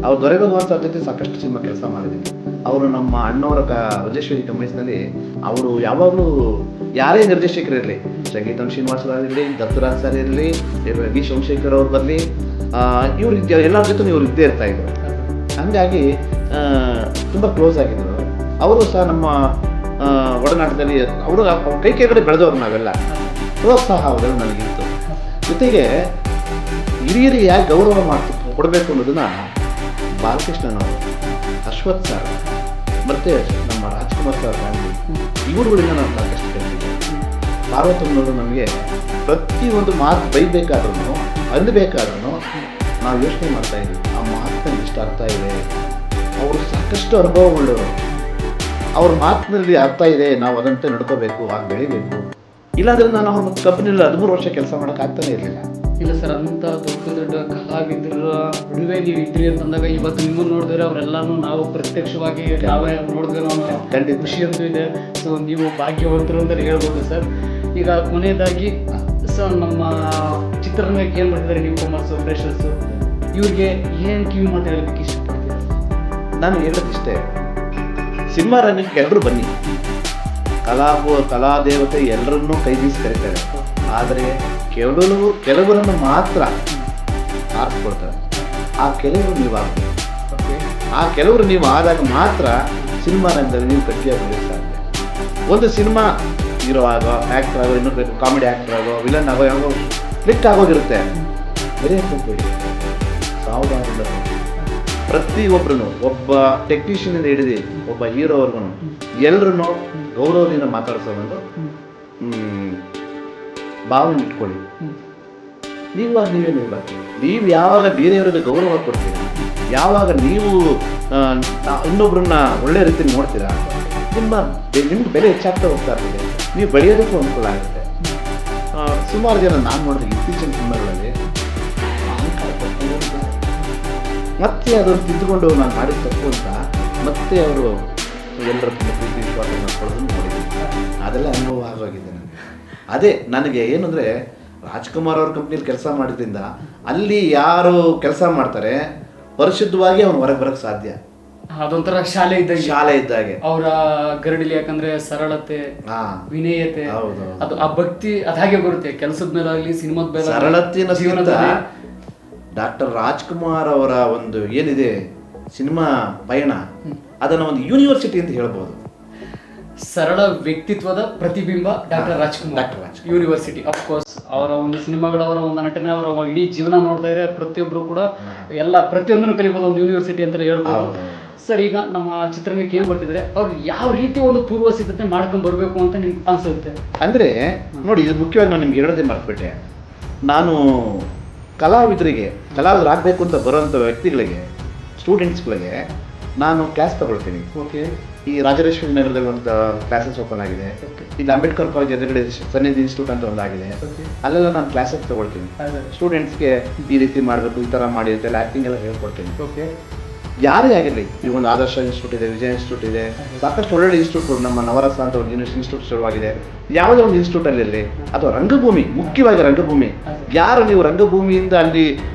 ಅವ್ರು ದೊರೆ ಭಗವಾನ್ ಸರ್ ಜೊತೆ ಸಾಕಷ್ಟು ಸಿನಿಮಾ ಕೆಲಸ ಮಾಡಿದ್ದೀನಿ. ಅವರು ನಮ್ಮ ಅಣ್ಣವರ ರಾಜೇಶ್ವರಿ ಕಂಪನೀಸ್ನಲ್ಲಿ ಅವರು ಯಾವಾಗಲೂ ಯಾರೇ ನಿರ್ದೇಶಕರಿರಲಿ, ಸಂಗೀತಂ ಶ್ರೀನಿವಾಸ ಇರಲಿ, ದತ್ತರಾಜ್ ಸರ್ ಇರಲಿ, ವಿ ಸೋಮಶೇಖರ್ ಅವ್ರು ಬರಲಿ, ಇವ್ರು ಎಲ್ಲರ ಜೊತೆ ಇವ್ರು ಇದ್ದೇ ಇರ್ತಾ ಇದ್ರು. ಹಾಗಾಗಿ ತುಂಬ ಕ್ಲೋಸ್ ಆಗಿದ್ರು. ಅವರು ಸಹ ನಮ್ಮ ಒಡನಾಟದಲ್ಲಿ ಅವರು ಕೈಕಡೆ ಬೆಳೆದವ್ರು ನಾವೆಲ್ಲ. ಪ್ರೋತ್ಸಾಹ ಅವರೆಲ್ಲ ನನಗಿತ್ತು. ಜೊತೆಗೆ ಹಿರಿಯರಿಗೆ ಯಾಕೆ ಗೌರವ ಕೊಡಬೇಕು ಅನ್ನೋದನ್ನ ಬಾಲಕೃಷ್ಣನವರು, ಅಶ್ವಥ್ ಸರ್ ಮತ್ತು ನಮ್ಮ ರಾಜ್ಕುಮಾರ್ ಸರ್ ಇವುಗಳಿಂದ ನಾವು ಸಾಕಷ್ಟು ಕಲಿತಿದ್ದೇವೆ. ಪಾರ್ವತಮ್ಮನವರು ನಮಗೆ ಪ್ರತಿಯೊಂದು ಮಾತು ಬೈಬೇಕಾದ್ರೂ ಅಂದಬೇಕಾದ್ರೂ ನಾವು ಯೋಚನೆ ಮಾಡ್ತಾಯಿದ್ವಿ, ಆ ಮಾತನ್ನ ಎಷ್ಟು ಅರ್ಥ ಇದೆ. ಅವರು ಸಾಕಷ್ಟು ಅನುಭವವುಳ್ಳವರು. ಅವ್ರ ಮಾತಿನಲ್ಲಿ ಅರ್ಥ ಇದೆ, ನಾವು ಅದಂತೆ ನಡ್ಕೋಬೇಕು, ಆಗ ಬೆಳಿಬೇಕು. ಇಲ್ಲಾಂದರೆ ನಾನು ಅವ್ರ ಕಂಪ್ನಿಯಲ್ಲಿ 13 ವರ್ಷ ಕೆಲಸ ಮಾಡೋಕ್ಕಾಗ್ತಾನೆ ಇರಲಿಲ್ಲ. ಇಲ್ಲ ಸರ್, ಅಂಥ ದೊಡ್ಡ ಕಲಾವಿದರ ನಡುವೆ ನೀವು ಇದ್ರಿ ಅಂತಂದಾಗ ಇವತ್ತು ನಿಮ್ಮನ್ನು ನೋಡಿದ್ರೆ ಅವರೆಲ್ಲನೂ ನಾವು ಪ್ರತ್ಯಕ್ಷವಾಗಿ ನಾವೇ ನೋಡಿದ್ರೆ ನಾವು ಖಂಡಿತ ಖುಷಿ ಅಂತೂ ಇದೆ. ಸೊ ನೀವು ಭಾಗ್ಯವಂತರು ಅಂತ ಹೇಳ್ಬೋದು ಸರ್. ಈಗ ಕೊನೆಯದಾಗಿ ಸರ್, ನಮ್ಮ ಚಿತ್ರರಂಗಕ್ಕೆ ಏನು ಮಾಡ್ತಿದ್ದಾರೆ ನ್ಯೂ ಕಮರ್ಸು, ಫ್ರೆಷರ್ಸು, ಇವ್ರಿಗೆ ಏನು ಕಿವಿ ಮಾತು ಹೇಳೋದಕ್ಕೆ ಇಷ್ಟಪಡ್ತೀವಿ? ನಾನು ಹೇಳೋದಿಷ್ಟೇ, ಸಿನಿಮಾ ರಂಗಕ್ಕೆ ಎಲ್ಲರೂ ಬನ್ನಿ, ಕಲಾದೇವತೆ ಎಲ್ಲರನ್ನೂ ಕೈ ಬೀಸಿ ಕರೀತಾರೆ. ಆದರೆ ಕೆಲವರನ್ನು ಮಾತ್ರ ಆರಿಸ್ಕೊಳ್ತಾರೆ. ಆ ಕೆಲವರು ನೀವು ಆಗಬೇಕು. ಆ ಕೆಲವರು ನೀವು ಆದಾಗ ಮಾತ್ರ ಸಿನಿಮಾ ರಂಗದಲ್ಲಿ ನೀವು ಗಟ್ಟಿಯಾಗಿ ಬೆಳೆಯೋಕ್ಕೆ ಸಾಧ್ಯ. ಒಂದು ಸಿನಿಮಾ ಹೀರೋ ಆಗೋ, ಆ್ಯಕ್ಟರ್ ಆಗೋ, ಇನ್ನೊಂದು ಕಾಮಿಡಿ ಆ್ಯಕ್ಟರ್ ಆಗೋ, ವಿಲನ್ ಆಗೋ, ಯಾವಾಗೋ ಕ್ಲಿಕ್ ಆಗೋಗಿರುತ್ತೆ. ಬೇರೆ ಹೋಗ್ಬೇಡಿ, ಸಾವಧಾನದಿಂದ ಪ್ರತಿಯೊಬ್ಬರೂ, ಒಬ್ಬ ಟೆಕ್ನಿಷಿಯನಿಂದ ಹಿಡಿದು ಒಬ್ಬ ಹೀರೋವರೆಗೂ ಎಲ್ಲರೂ ಗೌರವದಿಂದ ಮಾತಾಡಿಸೋ ಒಂದು ಭಾವನೆ ಇಟ್ಕೊಳ್ಳಿ. ನೀವೇನು ಇರಬೇಕು, ನೀವು ಯಾವಾಗ ಬೇರೆಯವರಿಗೆ ಗೌರವ ಕೊಡ್ತೀರಾ, ಯಾವಾಗ ನೀವು ಇನ್ನೊಬ್ಬರನ್ನ ಒಳ್ಳೆ ರೀತಿಯಲ್ಲಿ ನೋಡ್ತೀರಾ, ನಿಮ್ಗೆ ಬೆಲೆ ಹೆಚ್ಚಾಗ್ತಾ ಹೋಗ್ತಾ ಇರ್ತದೆ, ನೀವು ಬೆಳೆಯೋದಕ್ಕೂ ಅನುಕೂಲ ಆಗುತ್ತೆ. ಸುಮಾರು ಜನ ನಾನು ನೋಡಿದೆ ಇತ್ತೀಚಿನ ಸಿನಿಮಾಗಳಲ್ಲಿ ಮತ್ತೆ ಅದನ್ನು ತಿದ್ದುಕೊಂಡು ನಾನು ಮಾಡಿದ ತಪ್ಪು ಅಂತ ಮತ್ತೆ ಅವರು ಎಲ್ಲರ ಪ್ರೀತಿ ವಿಶ್ವಾಸ ಮಾಡ್ಕೊಳ್ಳೋದನ್ನು ನೋಡಿದ್ದೀನಿ. ಅದೆಲ್ಲ ಅನುಭವ ಆಗೋಗಿದೆ ನನಗೆ. ಅದೇ ನನಗೆ ಏನು ಅಂದರೆ, ರಾಜ್ಕುಮಾರ್ ಅವ್ರ ಕಂಪ್ನಿಯಲ್ಲಿ ಕೆಲಸ ಮಾಡಿದ್ರಿಂದ ಅಲ್ಲಿ ಯಾರು ಕೆಲಸ ಮಾಡ್ತಾರೆ ಪರಿಶುದ್ಧವಾಗಿ ಅವ್ನು ಹೊರಗೆ ಬರೋಕ್ಕೆ ಸಾಧ್ಯ. ಅದೊಂಥರ ಶಾಲೆ ಇದ್ದಾಗೆ ಅವರ ಗರಡಿಲಿ, ಯಾಕಂದ್ರೆ ಸರಳತೆ, ವಿನಯತೆ, ಅದು ಆ ಭಕ್ತಿ ಅದು ಹಾಗೆ ಬರುತ್ತೆ ಕೆಲಸದ ಮೇಲೆ ಆಗಲಿ, ಸಿನಿಮಾದ ಮೇಲೆ. ಸರಳತೆಯ ಜೀವನದಲ್ಲಿ ಡಾಕ್ಟರ್ ರಾಜ್ಕುಮಾರ್ ಅವರ ಒಂದು ಏನಿದೆ ಸಿನಿಮಾ ಪಯಣ, ಅದನ್ನು ಒಂದು ಯೂನಿವರ್ಸಿಟಿ ಅಂತ ಹೇಳ್ಬೋದು. ಸರಳ ವ್ಯಕ್ತಿತ್ವದ ಪ್ರತಿಬಿಂಬ ಡಾಕ್ಟರ್ ರಾಜ್ಕುಮಾರ್ ಯೂನಿವರ್ಸಿಟಿ. ಅಫ್ಕೋರ್ಸ್ ಅವರ ಒಂದು ಸಿನಿಮಾಗಳ, ಅವರ ಒಂದು ನಟನೆ, ಅವರ ಇಡೀ ಜೀವನ ನೋಡ್ತಾ ಇದ್ರೆ ಪ್ರತಿಯೊಬ್ಬರು ಕೂಡ ಎಲ್ಲ ಪ್ರತಿಯೊಂದನ್ನು ಕಲಿಬೋದು ಒಂದು ಯೂನಿವರ್ಸಿಟಿ ಅಂತ ಹೇಳ್ಬೋದು. ಸರ್, ಈಗ ನಮ್ಮ ಚಿತ್ರರಂಗಕ್ಕೆ ಏನು ಬರ್ತಿದ್ರೆ ಅವ್ರು ಯಾವ ರೀತಿ ಒಂದು ಪೂರ್ವ ಸಿದ್ಧತೆ ಮಾಡ್ಕೊಂಡು ಬರಬೇಕು ಅಂತ ನಿಮ್ಗೆ ಅನ್ಸುತ್ತೆ? ಅಂದರೆ ನೋಡಿ, ಇದು ಮುಖ್ಯವಾಗಿ ನಾನು ನಿಮ್ಗೆ ಹೇಳೋದೇ ಮರ್ತ್ಬಿಟ್ಟೆ. ನಾನು ಕಲಾವಿದರಾಗಬೇಕು ಅಂತ ಬರೋಂಥ ವ್ಯಕ್ತಿಗಳಿಗೆ, ಸ್ಟೂಡೆಂಟ್ಸ್ಗಳಿಗೆ ನಾನು ಕ್ಲಾಸ್ ತಗೊಳ್ತೀನಿ. ಓಕೆ. ಈ ರಾಜರಾಜೇಶ್ವರಿ ನಗರದಲ್ಲಿ ಒಂದು ಕ್ಲಾಸಸ್ ಓಪನ್ ಆಗಿದೆ. ಇಲ್ಲಿ ಅಂಬೇಡ್ಕರ್ ಕಾಲೇಜ್ ಎದುರುಗಡೆ ಸನ್ನಿಧಿ ಇನ್ಸ್ಟಿಟ್ಯೂಟ್ ಅಂತ ಒಂದಾಗಿದೆ. ಅಲ್ಲೆಲ್ಲ ನಾನು ಕ್ಲಾಸಸ್ ತಗೊಳ್ತೀನಿ. ಸ್ಟೂಡೆಂಟ್ಸ್ಗೆ ಈ ರೀತಿ ಮಾಡಬೇಕು, ಈ ಥರ ಮಾಡಿ ಅಂತೆಲ್ಲ ಆ್ಯಕ್ಟಿಂಗ್ ಎಲ್ಲ ಹೇಳ್ಕೊಡ್ತೀನಿ. ಓಕೆ. ಯಾರೇ ಆಗಿರಲಿ, ಈಗ ಒಂದು ಆದರ್ಶ ಇನ್ಸ್ಟಿಟ್ಯೂಟ್ ಇದೆ, ವಿಜಯ ಇನ್ಸ್ಟಿಟ್ಯೂಟ್ ಇದೆ, ಸಾಕಷ್ಟು ಒಳ್ಳೊಳ್ಳೆ ಇನ್ಸ್ಟಿಟ್ಯೂಟ್, ನಮ್ಮ ನವರಸ ಅಂತ ಒಂದು ಇನ್ಸ್ಟಿಟ್ಯೂಟ್ ಶುರುವಾಗಿದೆ. ಯಾವುದೇ ಒಂದು ಇನ್ಸ್ಟಿಟ್ಯೂಟಲ್ಲಿ ಇರಲಿ, ಅಥವಾ ರಂಗಭೂಮಿ, ಮುಖ್ಯವಾಗಿ ರಂಗಭೂಮಿ, ಯಾರು ನೀವು ರಂಗಭೂಮಿಯಿಂದ ಅಲ್ಲಿ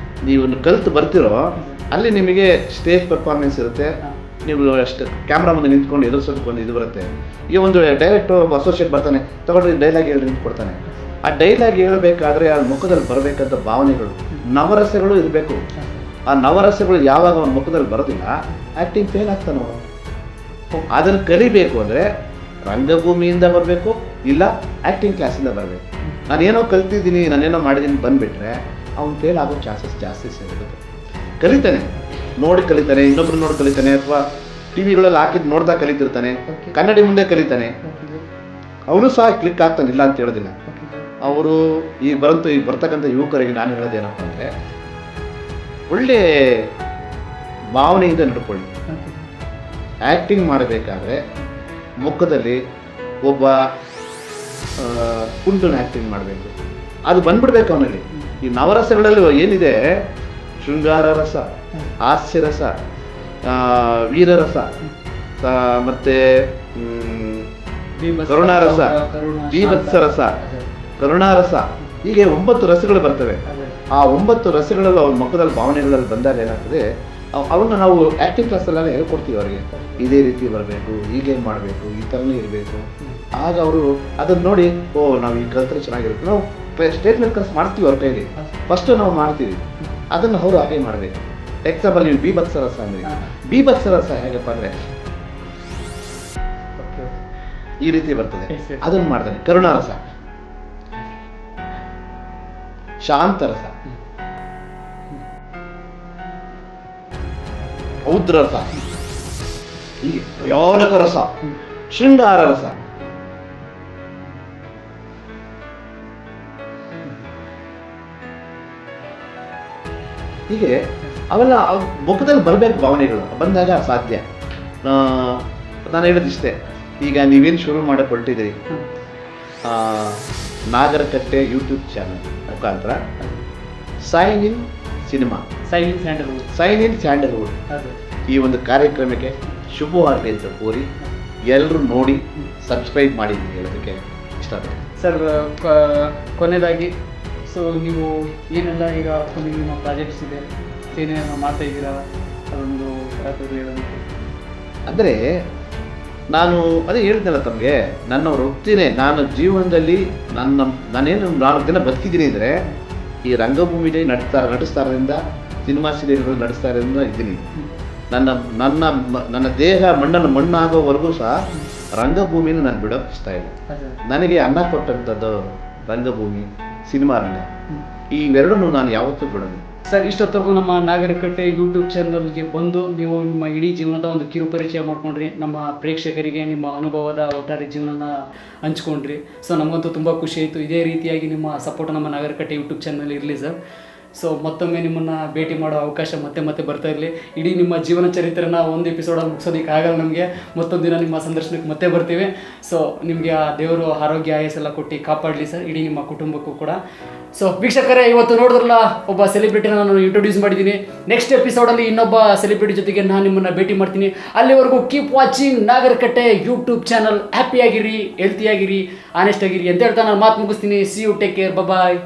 ನೀವು ಕಲಿತು ಬರ್ತಿರೋ ಅಲ್ಲಿ ನಿಮಗೆ ಸ್ಟೇಜ್ ಪರ್ಫಾರ್ಮೆನ್ಸ್ ಇರುತ್ತೆ. ನೀವು ಅಷ್ಟು ಕ್ಯಾಮ್ರಾ ಮುಂದೆ ನಿಂತ್ಕೊಂಡು ಎದುರಿಸೋದಕ್ಕೆ ಒಂದು ಇದು ಬರುತ್ತೆ. ಈಗ ಒಂದು ಡೈರೆಕ್ಟರ್ ಅಸೋಸಿಯೇಟ್ ಬರ್ತಾನೆ, ತಗೊಂಡು ಡೈಲಾಗ್ ಹೇಳಿ ನಿಂತ್ಕೊಡ್ತಾನೆ. ಆ ಡೈಲಾಗ್ ಹೇಳಬೇಕಾದ್ರೆ ಆ ಮುಖದಲ್ಲಿ ಬರಬೇಕಂತ ಭಾವನೆಗಳು, ನವರಸಗಳು ಇರಬೇಕು. ಆ ನವರಸಗಳು ಯಾವಾಗ ಅವನ ಮುಖದಲ್ಲಿ ಬರೋದಿಲ್ಲ, ಆ್ಯಕ್ಟಿಂಗ್ ಫೇಲ್ ಆಗ್ತಾನೆ. ಅದನ್ನು ಕಲಿಬೇಕು ಅಂದರೆ ರಂಗಭೂಮಿಯಿಂದ ಬರಬೇಕು, ಇಲ್ಲ ಆ್ಯಕ್ಟಿಂಗ್ ಕ್ಲಾಸಿಂದ ಬರಬೇಕು. ನಾನೇನೋ ಕಲ್ತಿದ್ದೀನಿ, ನಾನೇನೋ ಮಾಡಿದ್ದೀನಿ ಬಂದುಬಿಟ್ರೆ ಅವ್ನು ಫೇಲ್ ಆಗೋ ಚಾನ್ಸಸ್ ಜಾಸ್ತಿ ಸಿಗುತ್ತೆ. ಕಲಿತಾನೆ, ನೋಡಿ ಕಲಿತಾನೆ, ಇನ್ನೊಬ್ರು ನೋಡಿ ಕಲಿತಾನೆ, ಅಥವಾ ಟಿ ವಿಗಳಲ್ಲಿ ಹಾಕಿದ್ದು ನೋಡ್ದಾಗ ಕಲಿತಿರ್ತಾನೆ, ಕನ್ನಡಿ ಮುಂದೆ ಕಲಿತಾನೆ, ಅವನು ಸಹ ಕ್ಲಿಕ್ ಆಗ್ತಾನೆ, ಇಲ್ಲ ಅಂತ ಹೇಳೋದಿಲ್ಲ. ಅವರು ಈಗ ಬರ್ತಕ್ಕಂಥ ಯುವಕರಿಗೆ ನಾನು ಹೇಳೋದೇನಪ್ಪ ಅಂದರೆ, ಒಳ್ಳೆ ಭಾವನೆಯಿಂದ ನಡ್ಕೊಳ್ಳಿ. ಆ್ಯಕ್ಟಿಂಗ್ ಮಾಡಬೇಕಾದ್ರೆ ಮುಖದಲ್ಲಿ ಒಬ್ಬ ಕುಂಟನ ಆ್ಯಕ್ಟಿಂಗ್ ಮಾಡಬೇಕು, ಅದು ಬಂದ್ಬಿಡ್ಬೇಕು ಅವನಲ್ಲಿ. ಈ ನವರಸಗಳಲ್ಲಿ ಏನಿದೆ, ಶೃಂಗಾರ ರಸ, ಹಾಸ್ಯರಸ, ವೀರರಸ, ಮತ್ತು ಕರುಣಾರಸ, ಬೀಭತ್ಸರಸ, ಕರುಣಾರಸ, ಹೀಗೆ 9 ರಸಗಳು ಬರ್ತವೆ. ಆ 9 ರಸಗಳಲ್ಲಿ ಅವ್ರ ಮುಖದಲ್ಲಿ ಭಾವನೆಗಳಲ್ಲಿ ಬಂದಾಗ ಏನಾಗ್ತದೆ, ಅವನ್ನ ನಾವು ಆ್ಯಕ್ಟಿಂಗ್ ಕ್ಲಾಸಲ್ಲೆಲ್ಲ ಹೇಳ್ಕೊಡ್ತೀವಿ ಅವರಿಗೆ. ಇದೇ ರೀತಿ ಬರಬೇಕು, ಹೀಗೆ ಮಾಡಬೇಕು, ಈ ಥರನೇ ಇರಬೇಕು. ಆಗ ಅವರು ಅದನ್ನು ನೋಡಿ, ನಾವು ಈ ಕಲ್ತ್ರೆ ಚೆನ್ನಾಗಿರುತ್ತೆ. ನಾವು ಸ್ಟೇಟ್ಮೆಂಟ್ ಕ್ಲಾಸ್ ಮಾಡ್ತೀವಿ ಅವ್ರ ಕೈಲಿ, ಫಸ್ಟು ನಾವು ಮಾಡ್ತೀವಿ, ಅದನ್ನು ಅವರು ಹಾಗೆ ಮಾಡಬೇಕು. ಎಕ್ಸಾಂಪಲ್, ನೀವು ಬೀಭತ್ಸರಸ ಅಂದರೆ, ಬೀಭತ್ಸರಸ ಹೇಗಪ್ಪ ಅಂದರೆ ಈ ರೀತಿ ಬರ್ತದೆ, ಅದನ್ನು ಮಾಡ್ತಾನೆ. ಕರುಣಾರಸ, ಶಾಂತರಸ, ಔದ್ರರಸ, ಹೀಗೆ ಯೋನಕ ರಸ, ಶೃಂಗಾರ ರಸ. ಹೀಗೆ ಅವೆಲ್ಲ ಮುಖದಲ್ಲಿ ಬರಬೇಕು ಭಾವನೆಗಳು, ಬಂದಾಗ ಸಾಧ್ಯ. ನಾನು ಹೇಳೋದಿಷ್ಟೇ, ಈಗ ನೀವೇನು ಶುರು ಮಾಡಕ್ಕೆ ಹೊರಟಿದ್ದೀರಿ, ನಾಗರಕಟ್ಟೆ ಯೂಟ್ಯೂಬ್ ಚಾನಲ್ ಮುಖಾಂತರ sign in cinema, sign in Sandalwood ಈ ಒಂದು ಕಾರ್ಯಕ್ರಮಕ್ಕೆ ಶುಭವಾಗಲಿ ಅಂತ ಕೋರಿ ಎಲ್ಲರೂ ನೋಡಿ ಸಬ್ಸ್ಕ್ರೈಬ್ ಮಾಡಿ ಹೇಳೋದಕ್ಕೆ ಇಷ್ಟಪಡ್ತೀನಿ. ಸರ್, ಕೊನೆಯದಾಗಿ, ಸೊ ನೀವು ಏನೆಲ್ಲ ಈಗ ನಿಮ್ಮ ಪ್ರಾಜೆಕ್ಟ್ಸ್ ಇದೆ, ಏನೇನು ಮಾಡ್ತಾ ಇದ್ದೀರಾ, ಅದೊಂದು ಹೇಳೋದಕ್ಕೆ. ಅಂದರೆ ಅದೇ ಹೇಳ್ತೀನಲ್ಲ ತಮಗೆ, ನನ್ನ ವೃತ್ತಿನೇ, ನಾನು ಜೀವನದಲ್ಲಿ ನಾನೇನು 4 ದಿನ ಬದುಕಿದ್ದೀನಿ ಅಂದರೆ ಈ ರಂಗಭೂಮಿಲಿ ನಟಿಸ್ತಾರಿಂದ, ಸಿನಿಮಾ ಸೀರಿಯಲ್ಗಳು ನಡೆಸ್ತಾ ಇರೋದ್ರಿಂದ ಇದ್ದೀನಿ. ನನ್ನ ನನ್ನ ನನ್ನ ದೇಹ ಮಣ್ಣಾಗೋವರೆಗೂ ಸಹ ರಂಗಭೂಮಿನ ನಾನು ಬಿಡೋಕೆ ಇಷ್ಟ ಇಲ್ಲ. ನನಗೆ ಅನ್ನ ಕೊಟ್ಟಂಥದ್ದು ರಂಗಭೂಮಿ, ಸಿನಿಮಾ ರಂಗ, ಇವೆರಡನ್ನೂ ನಾನು ಯಾವತ್ತೂ ಬಿಡೋದು. ಸರ್, ಇಷ್ಟೊತ್ತರೆಗೂ ನಮ್ಮ ನಾಗರಿಕಟ್ಟೆ ಯೂಟ್ಯೂಬ್ ಚಾನಲ್ಗೆ ಬಂದು ನೀವು ನಿಮ್ಮ ಇಡೀ ಜೀವನದ ಒಂದು ಕಿರು ಪರಿಚಯ ಮಾಡ್ಕೊಂಡ್ರಿ, ನಮ್ಮ ಪ್ರೇಕ್ಷಕರಿಗೆ ನಿಮ್ಮ ಅನುಭವದ ಒಟ್ಟಾರೆ ಜೀವನನ ಹಂಚ್ಕೊಂಡ್ರಿ. ಸೊ ನಮಗಂತೂ ತುಂಬ ಖುಷಿ ಆಯಿತು. ಇದೇ ರೀತಿಯಾಗಿ ನಿಮ್ಮ ಸಪೋರ್ಟ್ ನಮ್ಮ ನಾಗರಿಕಟ್ಟೆ ಯೂಟ್ಯೂಬ್ ಚಾನಲ್ ಇರಲಿ ಸರ್. ಸೊ ಮತ್ತೊಮ್ಮೆ ನಿಮ್ಮನ್ನು ಭೇಟಿ ಮಾಡೋ ಅವಕಾಶ ಮತ್ತೆ ಬರ್ತಾ ಇರಲಿ. ಇಡೀ ನಿಮ್ಮ ಜೀವನ ಚರಿತ್ರೆನ ಒಂದು ಎಪಿಸೋಡಲ್ಲಿ ಮುಗಿಸೋದಕ್ಕೆ ಆಗಲ್ಲ ನಮಗೆ. ಮತ್ತೊಂದು ದಿನ ನಿಮ್ಮ ಸಂದರ್ಶನಕ್ಕೆ ಮತ್ತೆ ಬರ್ತೀವಿ. ಸೊ ನಿಮಗೆ ಆ ದೇವರು ಆರೋಗ್ಯ ಆಯಸ್ಸೆಲ್ಲ ಕೊಟ್ಟು ಕಾಪಾಡಲಿ ಸರ್, ಇಡೀ ನಿಮ್ಮ ಕುಟುಂಬಕ್ಕೂ ಕೂಡ. ಸೊ ವೀಕ್ಷಕರೇ, ಇವತ್ತು ನೋಡಿದ್ರಲ್ಲ, ಒಬ್ಬ ಸೆಲೆಬ್ರಿಟಿನ ನಾನು ಇಂಟ್ರೊಡ್ಯೂಸ್ ಮಾಡಿದ್ದೀನಿ. ನೆಕ್ಸ್ಟ್ ಎಪಿಸೋಡಲ್ಲಿ ಇನ್ನೊಬ್ಬ ಸೆಲೆಬ್ರಿಟಿ ಜೊತೆಗೆ ನಾನು ನಿಮ್ಮನ್ನು ಭೇಟಿ ಮಾಡ್ತೀನಿ. ಅಲ್ಲಿವರೆಗೂ keep watching Nagarikatte YouTube channel. ಹ್ಯಾಪಿಯಾಗಿರಿ, ಹೆಲ್ತಿಯಾಗಿರಿ, ಆನೆಸ್ಟ್ ಆಗಿರಿ ಅಂತ ಹೇಳ್ತಾ ನಾನು ಮಾತು ಮುಗಿಸ್ತೀನಿ. See you, take care, bye.